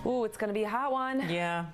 Ooh, it's gonna be a hot one. Yeah.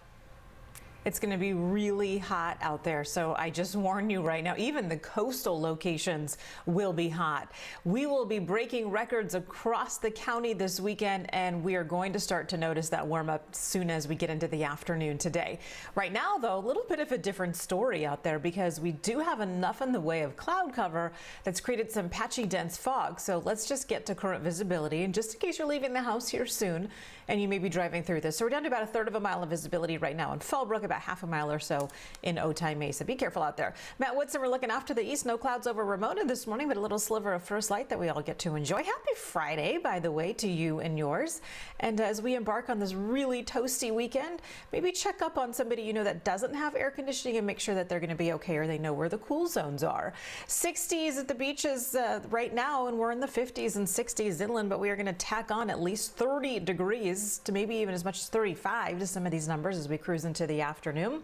It's going to be really hot out there, so I just warn you right now, even the coastal locations will be hot. We will be breaking records across the county this weekend, and we are going to start to notice that warm up soon as we get into the afternoon today. Right now, though, a little bit of a different story out there because we do have enough in the way of cloud cover that's created some patchy dense fog. So let's just get to current visibility, and just in case you're leaving the house here soon and you may be driving through this. So we're down to about a third of a mile of visibility right now in Fallbrook, about half a mile or so in Otay Mesa. Be careful out there. Matt Woodson, we're looking off to the east. No clouds over Ramona this morning, but a little sliver of first light that we all get to enjoy. Happy Friday, by the way, to you and yours. And as we embark on this really toasty weekend, maybe check up on somebody you know that doesn't have air conditioning and make sure that they're going to be okay or they know where the cool zones are. 60s at the beaches right now, and we're in the 50s and 60s inland, but we are going to tack on at least 30 degrees to maybe even as much as 35 to some of these numbers as we cruise into the afternoon.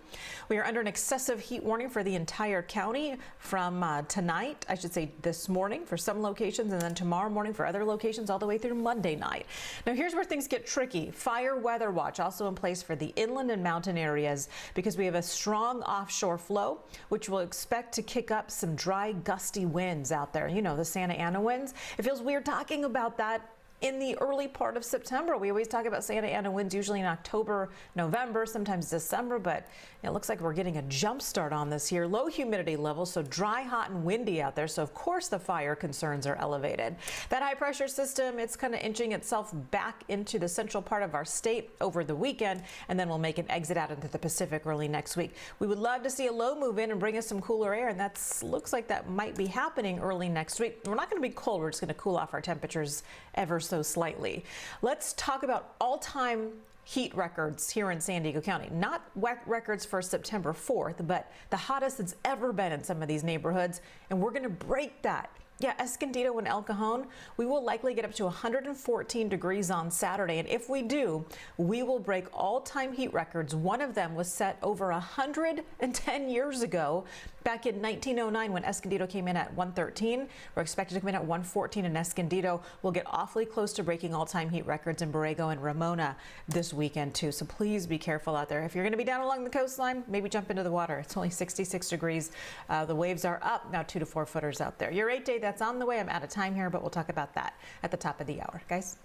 We are under an excessive heat warning for the entire county from tonight, I should say this morning for some locations, and then tomorrow morning for other locations all the way through Monday night. Now here's where things get tricky. Fire weather watch also in place for the inland and mountain areas because we have a strong offshore flow, which will expect to kick up some dry, gusty winds out there. You know, the Santa Ana winds. It feels weird talking about that in the early part of September. We always talk about Santa Ana winds usually in October, November, sometimes December, but it looks like we're getting a jump start on this here. Low humidity levels, so dry, hot, and windy out there. So of course the fire concerns are elevated. That high pressure system, it's kind of inching itself back into the central part of our state over the weekend, and then we'll make an exit out into the Pacific early next week. We would love to see a low move in and bring us some cooler air, and that looks like that might be happening early next week. We're not going to be cold. We're just going to cool off our temperatures ever so slightly. Let's talk about all-time heat records here in San Diego County. Not records for September 4th, but the hottest it's ever been in some of these neighborhoods, and we're going to break that. Yeah, Escondido and El Cajon, we will likely get up to 114 degrees on Saturday, and if we do, we will break all-time heat records. One of them was set over 110 years ago, back in 1909 when Escondido came in at 113. We're expected to come in at 114 in Escondido. We'll get awfully close to breaking all-time heat records in Borrego and Ramona this weekend too, so please be careful out there. If you're going to be down along the coastline, maybe jump into the water. It's only 66 degrees. The waves are up now, 2 to 4 footers out there. Your 8-day, that's on the way. I'm out of time here, but we'll talk about that at the top of the hour, guys.